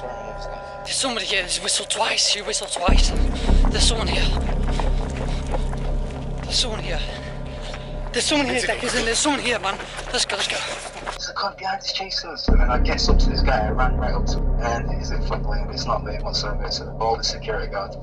There's somebody here. There's whistled twice. You whistled twice. There's someone here. There's someone here. There's someone here, Deckers, and there's someone here, man. Let's go, let's go. There's a cunt behind us chasing us, and then I get up to this guy, I ran right up to him, and he's in front lane, it's not lane whatsoever, so all the security guards.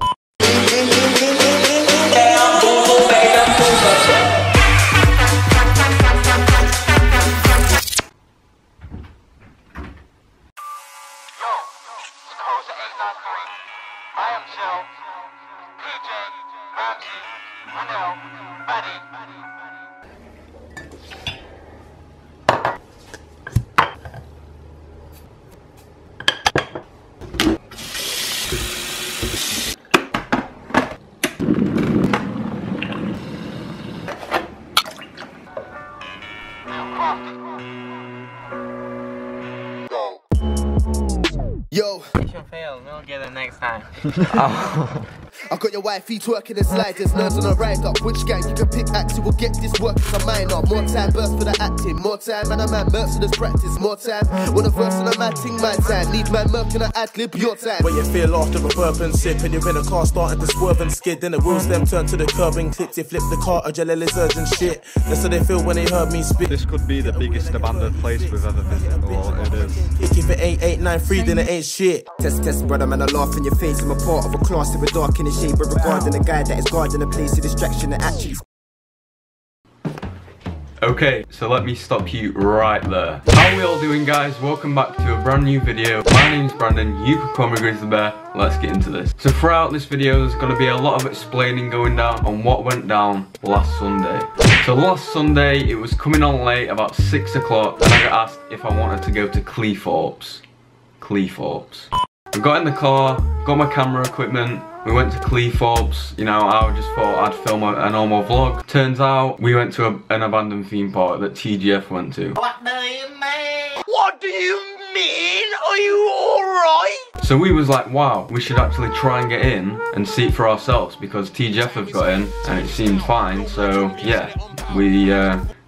Yo, Mission failed, we'll get it next time. I've got your wifey twerking and slide, there's nerves on a ride up. Which gang you can pick acts, you will get this work, it's a minor. More time, burst for the acting, more time, and a man merciless practice. More time, when a verse and a man ting my time. Need man murk and a ad-lib your time. When you feel after a bourbon sip and you're in a car starting to swerve and skid, then the wheels them turn to the curb and clips. They flip the car, a jelly lizards and shit. That's how they feel when they heard me spit. This could be the biggest abandoned place we've ever visited. Well, it is. If it ain't 893, then it ain't shit. Test, brother, man, I laugh in your face. I'm a part of a class that we're dark in the shade, but regarding a guy that is guarding a place, a distraction that actually. Okay, so let me stop you right there. How are we all doing, guys? Welcome back to a brand new video. My name's Brandon, you can call me Grizzly Bear. Let's get into this. So throughout this video, there's going to be a lot of explaining going down on what went down last Sunday. So last Sunday, it was coming on late, about 6 o'clock, and I got asked if I wanted to go to Cleethorpes. I got in the car, got my camera equipment, we went to Cleethorpes. You know, I just thought I'd film a normal vlog. Turns out, we went to an abandoned theme park that TGF went to. What do you mean? What do you mean? Are you alright? So we was like, wow, we should actually try and get in and see it for ourselves because TGF have got in and it seemed fine. So yeah, we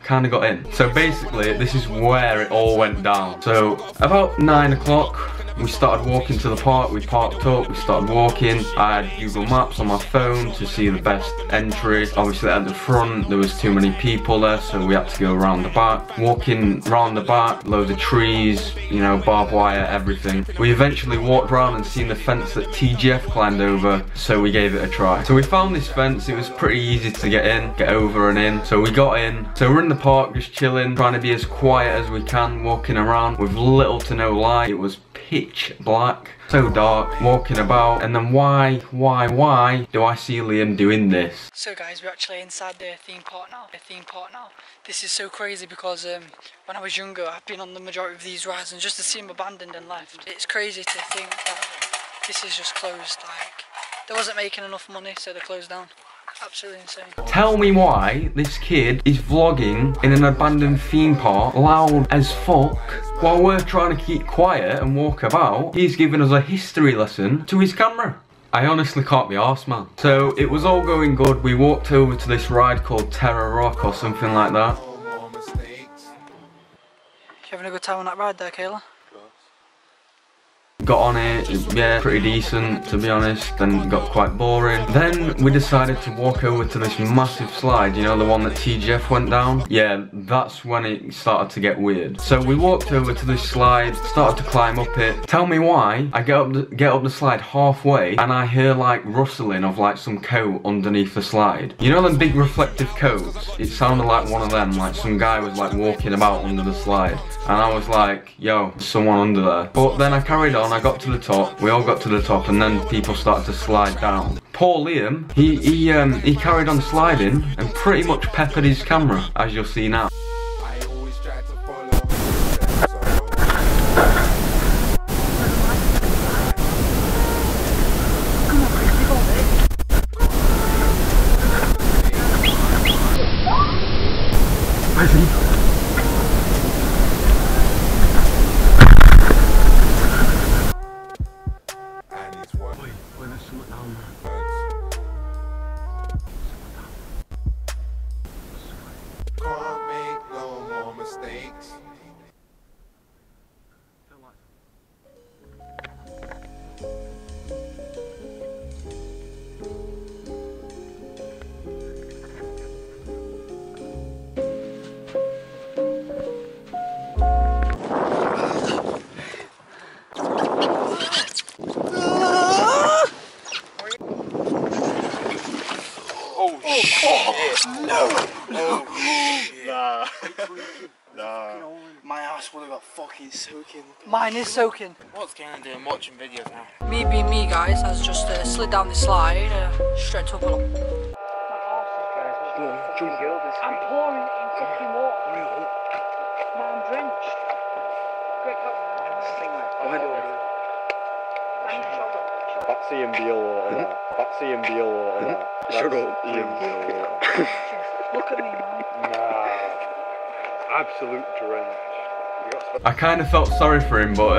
kind of got in. So basically, this is where it all went down. So about 9 o'clock, we started walking to the park, we parked up, we started walking. I had Google Maps on my phone to see the best entry. Obviously at the front, there was too many people there, so we had to go around the back. Walking around the back, loads of trees, you know, barbed wire, everything. We eventually walked around and seen the fence that TGF climbed over, so we gave it a try. So we found this fence, it was pretty easy to get in, get over and in. So we got in. So we're in the park just chilling, trying to be as quiet as we can, walking around with little to no light. It was pitch black, so dark, walking about, and then why do I see Liam doing this? So guys, we're actually inside the theme park now. This is so crazy because when I was younger, I've been on the majority of these rides, and just to see them abandoned and left, it's crazy to think that this is just closed. Like, they wasn't making enough money, so they closed down. Absolutely insane. Tell me why this kid is vlogging in an abandoned theme park, loud as fuck, while we're trying to keep quiet and walk about. He's giving us a history lesson to his camera. I honestly can't be arsed, man. So it was all going good. We walked over to this ride called Terror Rock or something like that. You having a good time on that ride there, Kayla? Got on it, yeah, pretty decent to be honest, then got quite boring. Then we decided to walk over to this massive slide, you know, the one that TGF went down? Yeah, that's when it started to get weird. So we walked over to this slide, started to climb up it. Tell me why, I get up the slide halfway and I hear like rustling of like some coat underneath the slide. You know them big reflective coats? It sounded like one of them, like some guy was like walking about under the slide. And I was like, yo, there's someone under there. But then I carried on, I got to the top, we all got to the top, and then people started to slide down. Poor Liam, he carried on sliding and pretty much peppered his camera, as you'll see now. fucking soaking. Mine is soaking. What's Gana doing watching videos now? Me being me, guys, has just slid down the slide straight to a puddle. I'm pouring in fucking water. Man, I'm drenched. Great cover. That's Ian Beale water, that. That's Ian Beale water, that. Shut up. Ian Beale water. Look at me, man. Nah. Absolute drench. I kind of felt sorry for him, but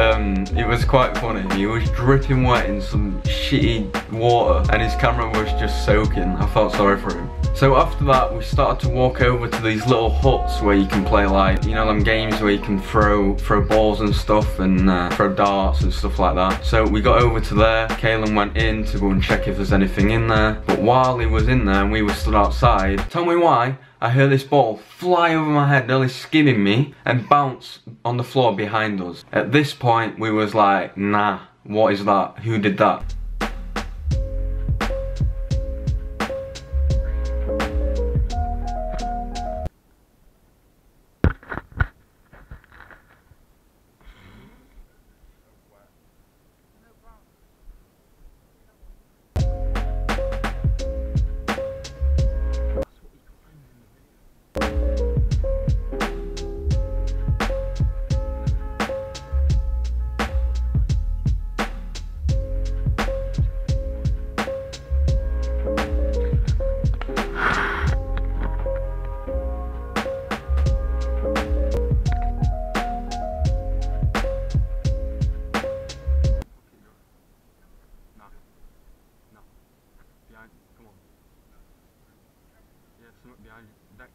it was quite funny. He was dripping wet in some shitty water and his camera was just soaking. I felt sorry for him. So after that, we started to walk over to these little huts where you can play, like, you know, them games where you can throw balls and stuff and throw darts and stuff like that. So we got over to there. Kaylin went in to go and check if there's anything in there. But while he was in there and we were stood outside, tell me why, I heard this ball fly over my head, nearly skimming me, and bounce on the floor behind us. At this point, we was like, nah, what is that? Who did that?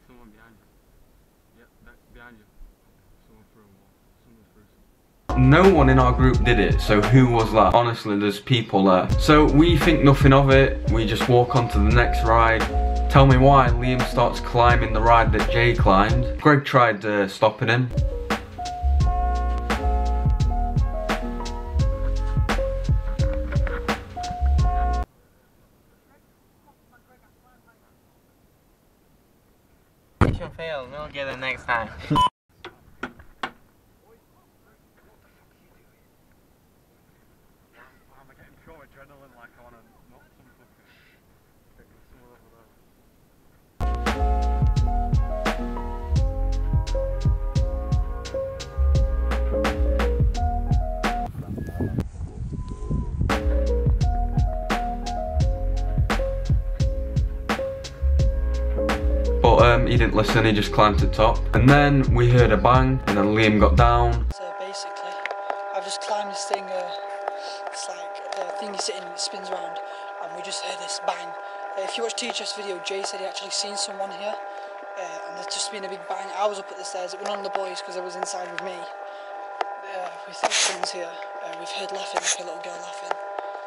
Someone behind you. Yep, behind you. Someone threw a wall. Someone threw something. No one in our group did it, so who was that? Honestly, there's people there. So we think nothing of it. We just walk on to the next ride. Tell me why Liam starts climbing the ride that Jay climbed. Greg tried stopping him. Fail, we'll get it next time. I'm getting pure adrenaline, like I want to knock something. He didn't listen, he just climbed to the top. And then we heard a bang, and then Liam got down. So basically, I've just climbed this thing, it's like the thing you sit in and it spins around, and we just heard this bang. If you watch TGF's video, Jay said he actually seen someone here, and there's just been a big bang. I was up at the stairs, it went on the boys because I was inside with me. We think someone's here, we've heard laughing, like a little girl laughing.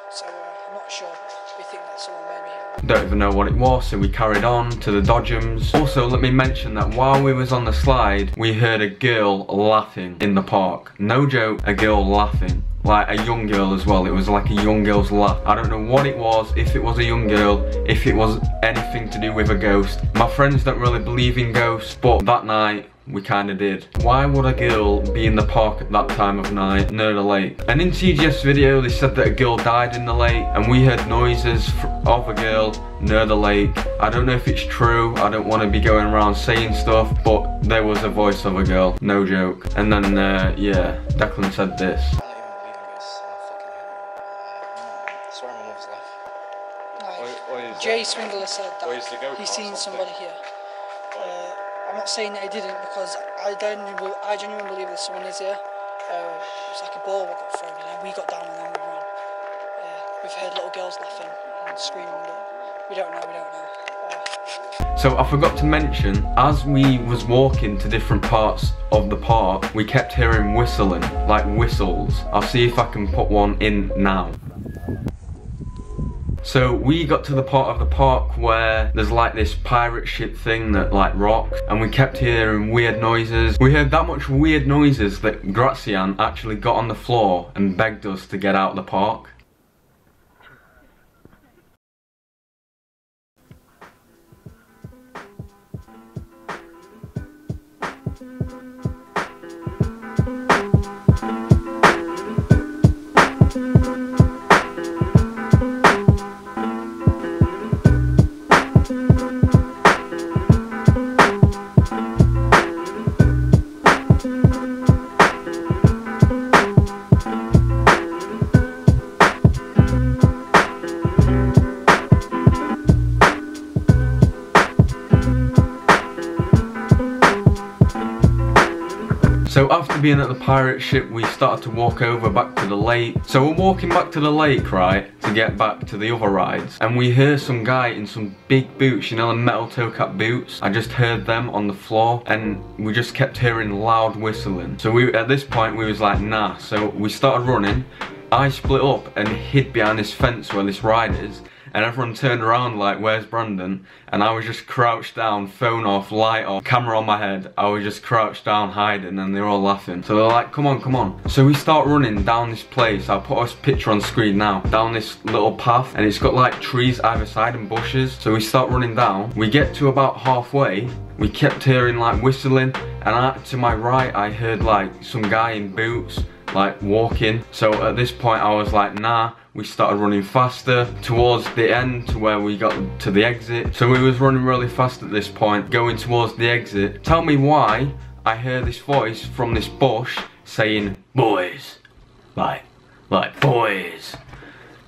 So I'm not sure, we think that someone may be here. Don't even know what it was, so we carried on to the Dodgems. Also, let me mention that while we was on the slide, we heard a girl laughing in the park. No joke, a girl laughing. Like a young girl as well, it was like a young girl's laugh. I don't know what it was, if it was a young girl, if it was anything to do with a ghost. My friends don't really believe in ghosts, but that night, we kinda did. Why would a girl be in the park at that time of night near the lake? And in TGF's video they said that a girl died in the lake, and we heard noises of a girl near the lake. I don't know if it's true, I don't want to be going around saying stuff, but there was a voice of a girl, no joke. And then yeah, Declan said this. Jay Swindler said that he's seen somebody here. I'm not saying that he didn't, because I genuinely believe that someone is here. It's like a ball that got thrown, and we got down and then we ran. We've heard little girls laughing and screaming, but we don't know. So I forgot to mention, as we was walking to different parts of the park, we kept hearing whistling, like whistles. I'll see if I can put one in now. So we got to the part of the park where there's like this pirate ship thing that like rocks, and we kept hearing weird noises. We heard that much weird noises that Grazian actually got on the floor and begged us to get out of the park. So after being at the pirate ship, we started to walk over back to the lake. So we're walking back to the lake, right, to get back to the other rides. And we hear some guy in some big boots, you know, the metal toe cap boots. I just heard them on the floor and we just kept hearing loud whistling. So at this point we was like, nah. So we started running. I split up and hid behind this fence where this ride is. And everyone turned around like, where's Brandon? And I was just crouched down, phone off, light off, camera on my head. I was just crouched down hiding and they were all laughing. So they're like, come on, come on. So we start running down this place. I'll put a picture on screen now. Down this little path and it's got like trees either side and bushes. So we start running down. We get to about halfway. We kept hearing like whistling and to my right I heard like some guy in boots like walking. So at this point I was like, nah. We started running faster towards the end to where we got to the exit. So we was running really fast at this point, going towards the exit. Tell me why I heard this voice from this bush saying, boys. Like boys.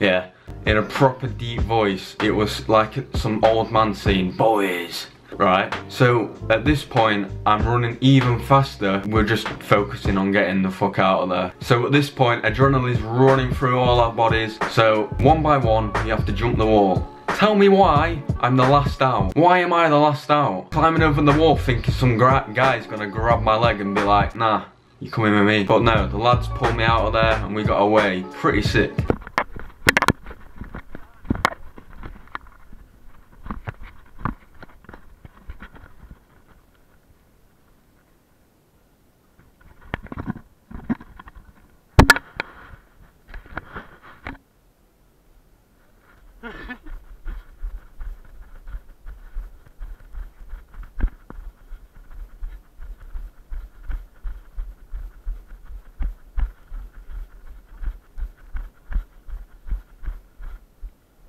Yeah, in a proper deep voice. It was like some old man saying, boys. Right, so at this point I'm running even faster. We're just focusing on getting the fuck out of there. So at this point adrenaline's running through all our bodies. So one by one you have to jump the wall. Tell me why I'm the last out. Why am I the last out? Climbing over the wall thinking some guy's gonna grab my leg and be like, nah, you're coming with me. But no, the lads pulled me out of there and we got away. Pretty sick.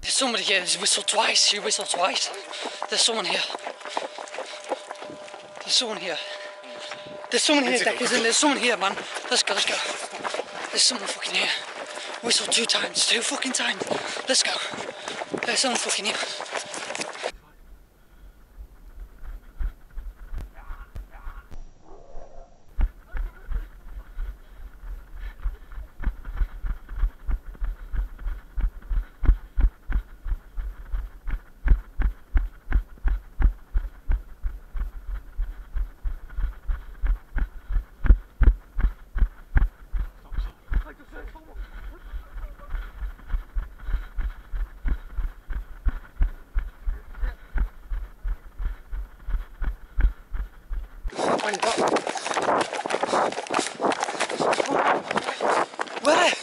There's somebody here, he's whistled twice, you whistled twice. There's someone here. There's someone here. There's someone here, Deck, isn't there? There's someone here, man. Let's go, let's go. There's someone fucking here. Whistled 2 times, 2 fucking times. Let's go. There's someone fucking here. Where?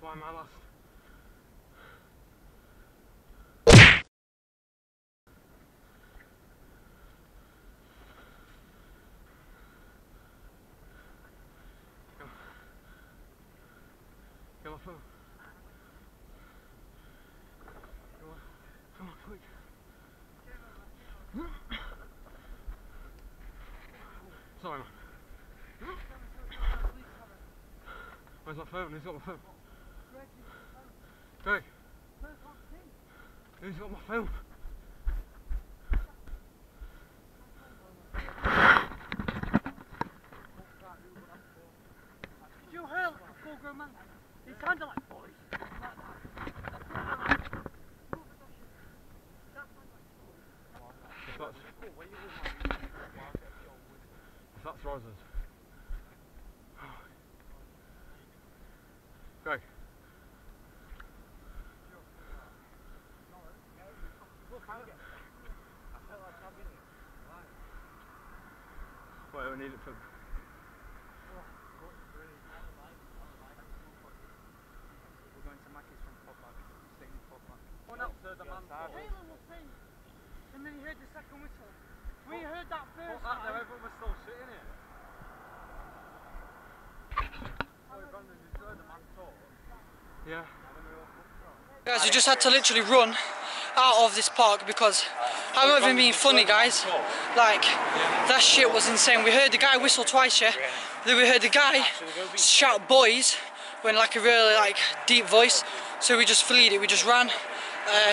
Why am I lost? Get my phone. Come on, quick. Sorry, man. Where's my phone? Who's got my phone? Greg. Who's got my phone? Did you hurl a full-grown man? He sounded like boys. If that's Rosa's. Greg. Wait, we need it for... We're going to Mackie's from Potluck, staying in Potluck. heard the second whistle. We heard that first time. Everyone was still sitting here. Yeah. Guys, we just had to literally run out of this park because I'm not even being funny, guys. Like, that shit was insane. We heard the guy whistle twice, yeah? Then we heard the guy shout boys in like a really like deep voice. So we just fled it, we just ran.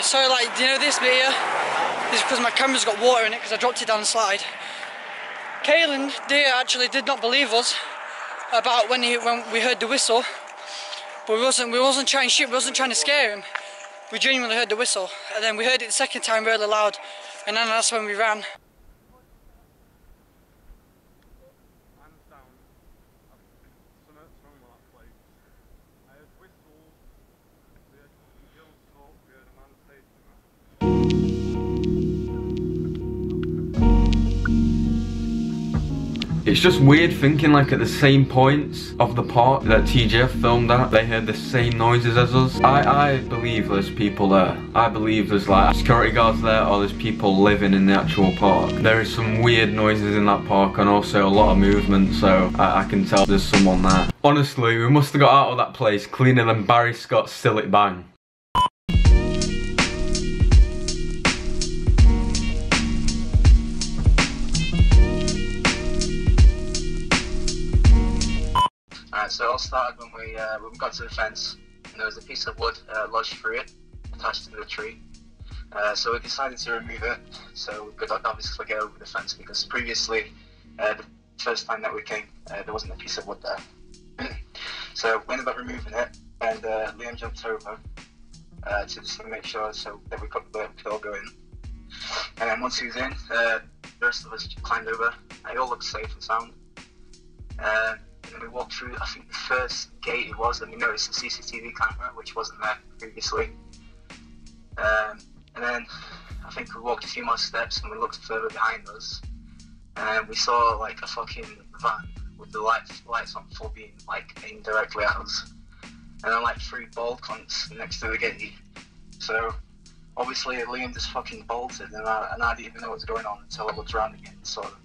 So like, do you know this bit here? This is because my camera's got water in it because I dropped it down the slide. Kaylin actually did not believe us about when we heard the whistle. But we wasn't trying shit, we wasn't trying to scare him. We genuinely heard the whistle, and then we heard it the second time really loud, and then that's when we ran. It's just weird thinking like at the same points of the park that TGF filmed at, they heard the same noises as us. I believe there's people there. I believe there's like security guards there, or there's people living in the actual park. There is some weird noises in that park and also a lot of movement, so I can tell there's someone there. Honestly, we must have got out of that place cleaner than Barry Scott's Still It Bang. So it all started when we got to the fence, and there was a piece of wood lodged through it, attached to the tree. So we decided to remove it, so we could obviously get over the fence, because previously, the first time that we came, there wasn't a piece of wood there. So we ended up removing it, and Liam jumped over to just make sure so that we could all go in. And then once he was in, the rest of us climbed over. It all looked safe and sound. And then we walked through, I think the first gate it was, and we noticed the CCTV camera, which wasn't there previously. And then I think we walked a few more steps and we looked further behind us, and we saw like a fucking van with the lights on full beam, like aimed directly at us. And then like 3 ball cunts next to the gate. So obviously Liam just fucking bolted, and I didn't even know what was going on until I looked around again and saw them.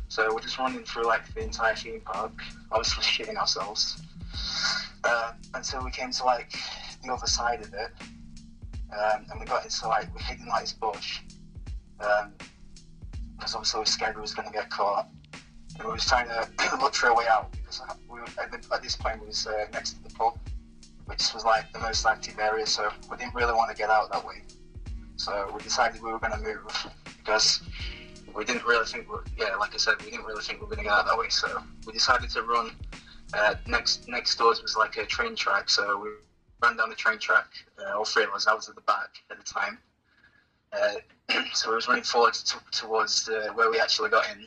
So we're just running through like the entire theme park, obviously shitting ourselves, until we came to like the other side of it, and we got into like, we hid in like this bush, because obviously we were scared we was going to get caught, and we was trying to look for a way out, because we were, at this point we was next to the pub, which was like the most active area, so we didn't really want to get out that way. So we decided we were going to move, because we didn't really think, like I said, we didn't really think we were going to get out that way, so we decided to run. Next doors was like a train track, so we ran down the train track, all 3 of us. I was at the back at the time. So we was running forward towards where we actually got in.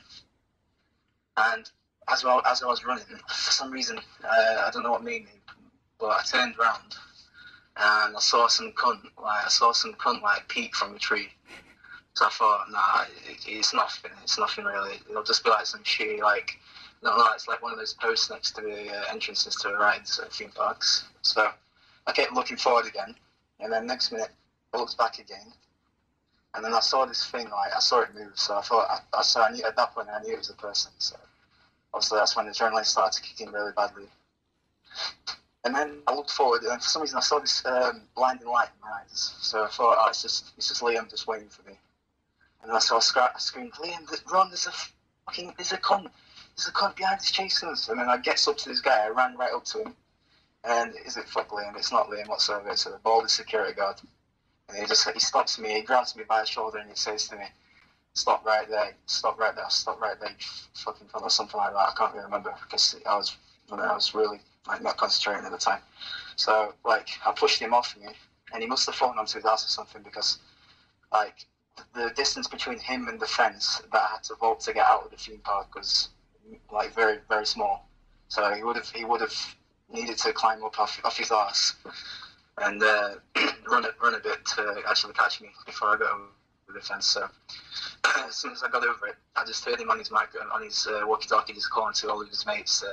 And as I was running, for some reason, I don't know what made me, but I turned around and I saw some cunt like peek from the tree. So I thought, nah, it's nothing really. It'll just be like some shitty, like, no, it's like one of those posts next to the entrances to the rides at theme parks. So I kept looking forward again, and then next minute I looked back again, and then I saw this thing, like, I saw it move, so I thought, I knew, at that point I knew it was a person, so obviously that's when the adrenaline started to kick in really badly. And then I looked forward, and for some reason I saw this blinding light in my eyes, so I thought, oh, it's just Liam just waiting for me. And I screamed, Liam, run, there's a cunt behind us chasing us. And then I gets up to this guy, I ran right up to him, and fuck Liam, it's not Liam whatsoever, it's a bald security guard. And he stops me, he grabs me by the shoulder and he says to me, stop right there, you fucking cunt, or something like that. I can't really remember, because I was really like not concentrating at the time. So like, I pushed him off me, and he must have fallen onto his ass or something, because like, the distance between him and the fence that I had to vault to get out of the theme park was like very, very small. So he would have needed to climb up off his arse and run a bit to actually catch me before I got over the fence. So as soon as I got over it, I just heard him on his mic, on his walkie-talkie, just calling to all of his mates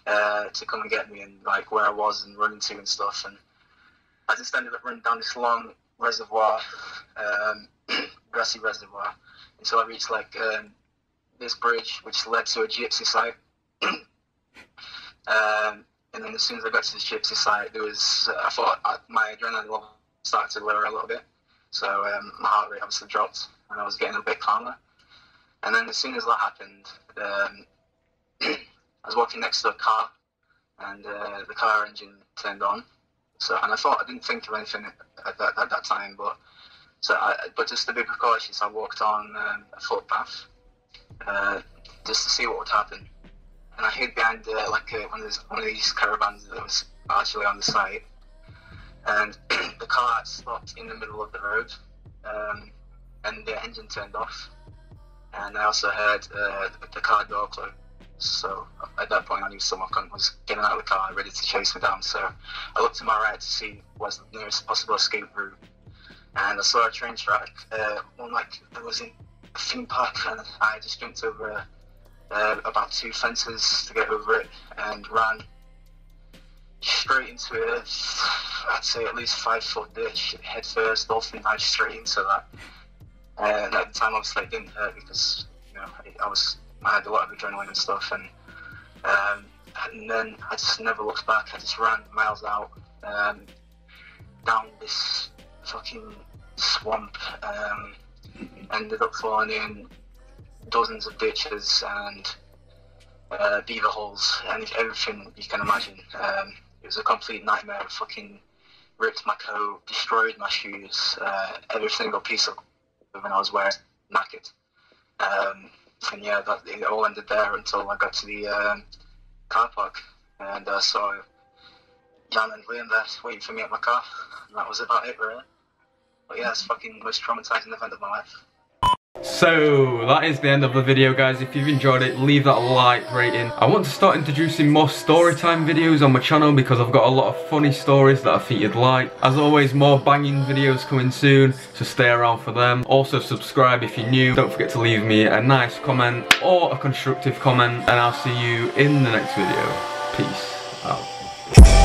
to come and get me, and like where I was and running to and stuff. And I just ended up running down this long reservoir. grassy reservoir until I reached like this bridge which led to a gypsy site. And then as soon as I got to this gypsy site, there was I thought my adrenaline level started to lower a little bit, so my heart rate obviously dropped and I was getting a bit calmer. And then as soon as that happened, I was walking next to a car, and the car engine turned on. So, and I didn't think of anything at that time, but just to be precautious, I walked on a footpath just to see what would happen. And I hid behind one of these caravans that was actually on the site, and the car stopped in the middle of the road, and the engine turned off, and I also heard the car door close. So at that point I knew someone was getting out of the car ready to chase me down, so I looked to my right to see what's the nearest possible escape route, and I saw a train track, one like it was in a theme park, and I just jumped over about 2 fences to get over it and ran straight into it. I'd say at least 5-foot ditch, head first, dolphin dive straight into that. And at the time obviously it didn't hurt because, you know, I had a lot of adrenaline and stuff, and then I just never looked back. I just ran miles out, down this fucking swamp, ended up falling in dozens of ditches and beaver holes and everything you can imagine. It was a complete nightmare. I fucking ripped my coat, destroyed my shoes, every single piece of clothing I was wearing, knackered. And yeah, it all ended there until I got to the car park, and I saw Jan and Liam there waiting for me at my car, and that was about it really. But yeah, it's fucking the most traumatizing event of my life. So that is the end of the video, guys. If you've enjoyed it, leave that like rating. I want to start introducing more storytime videos on my channel because I've got a lot of funny stories that I think you'd like. As always, more banging videos coming soon, so stay around for them. Also subscribe if you're new. Don't forget to leave me a nice comment or a constructive comment, and I'll see you in the next video. Peace out.